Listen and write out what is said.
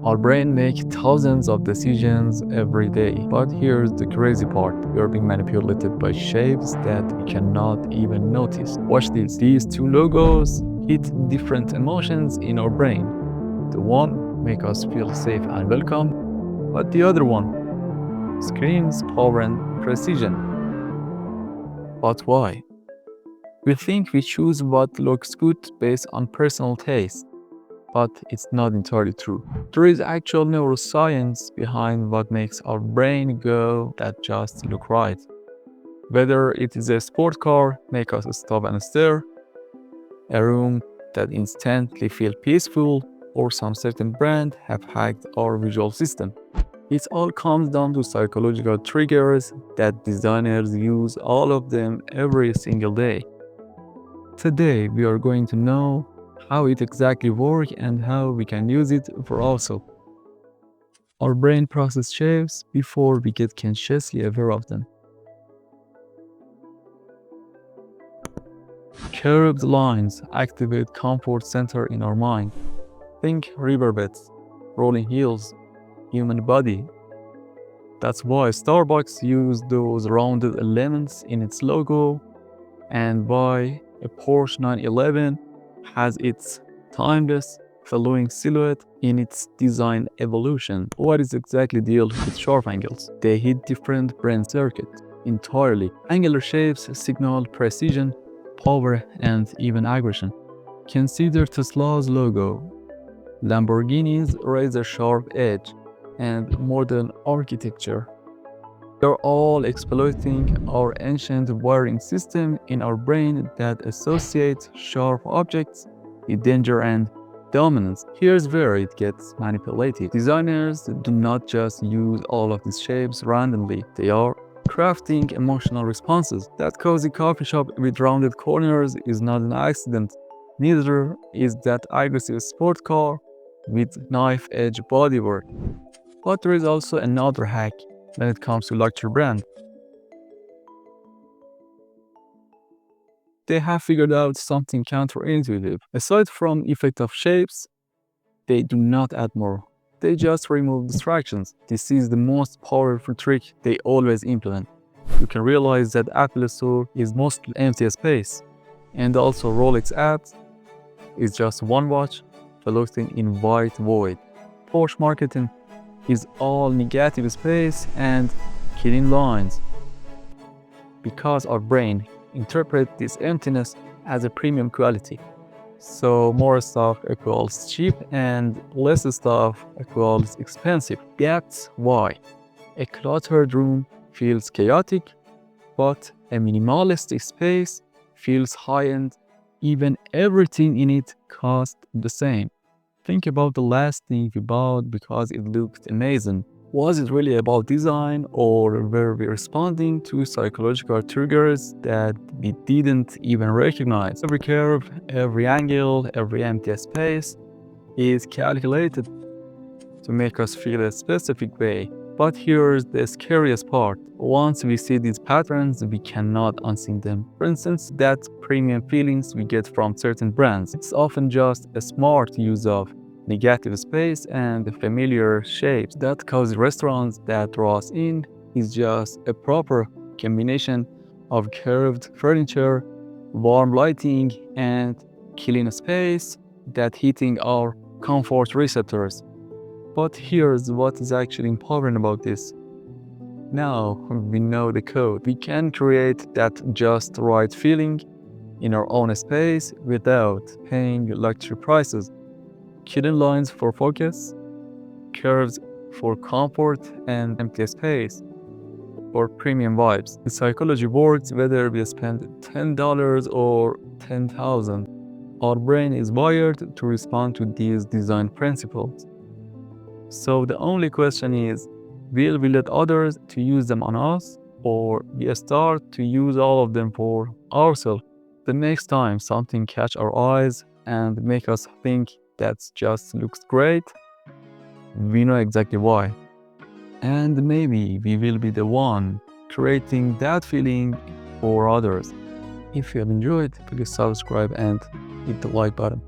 Our brain makes thousands of decisions every day. But here's the crazy part. We are being manipulated by shapes that we cannot even notice. Watch this. These two logos hit different emotions in our brain. The one make us feel safe and welcome, but the other one screams power and precision. But why? We think we choose what looks good based on personal taste, but it's not entirely true. There is actual neuroscience behind what makes our brain go that just look right. Whether it is a sport car make us stop and stare, a room that instantly feel peaceful, or some certain brand have hacked our visual system. It all comes down to psychological triggers that designers use all of them every single day. Today, we are going to know how it exactly works and how we can use it for also. Our brain processes shapes before we get consciously aware of them. Curved lines activate comfort center in our mind. Think riverbeds, rolling hills, human body. That's why Starbucks used those rounded elements in its logo, and why a Porsche 911 has its timeless, flowing silhouette in its design evolution. What is exactly the deal with sharp angles? They hit different brain circuits entirely. Angular shapes signal precision, power, and even aggression. Consider Tesla's logo, Lamborghini's razor-sharp edge, and modern architecture. They're all exploiting our ancient wiring system in our brain that associates sharp objects with danger and dominance. Here's where it gets manipulated. Designers do not just use all of these shapes randomly. They are crafting emotional responses. That cozy coffee shop with rounded corners is not an accident. Neither is that aggressive sport car with knife-edge bodywork. But there is also another hack when it comes to luxury brand. They have figured out something counterintuitive. Aside from effect of shapes, they do not add more. They just remove distractions. This is the most powerful trick they always implement. You can realize that Apple Store is mostly empty space, and also Rolex apps is just one watch floating in white void. Porsche marketing is all negative space and killing lines, because our brain interprets this emptiness as a premium quality. So more stuff equals cheap and less stuff equals expensive. That's why a cluttered room feels chaotic, but a minimalist space feels high-end. Even everything in it costs the same. Think about the last thing we bought because it looked amazing. Was it really about design, or were we responding to psychological triggers that we didn't even recognize? Every curve, every angle, every empty space is calculated to make us feel a specific way. But here's the scariest part. Once we see these patterns, we cannot unsee them. For instance, that premium feelings we get from certain brands. It's often just a smart use of negative space and familiar shapes. That cozy restaurants that draw us in is just a proper combination of curved furniture, warm lighting, and clean space that hitting our comfort receptors. But here's what is actually important about this. Now we know the code. We can create that just right feeling in our own space without paying luxury prices. Hidden lines for focus, curves for comfort, and empty space for premium vibes. The psychology works whether we spend $10 or $10,000. Our brain is wired to respond to these design principles. So the only question is, will we let others to use them on us, or we start to use all of them for ourselves? The next time something catch our eyes and make us think that just looks great, we know exactly why. And maybe we will be the one creating that feeling for others. If you have enjoyed, please subscribe and hit the like button.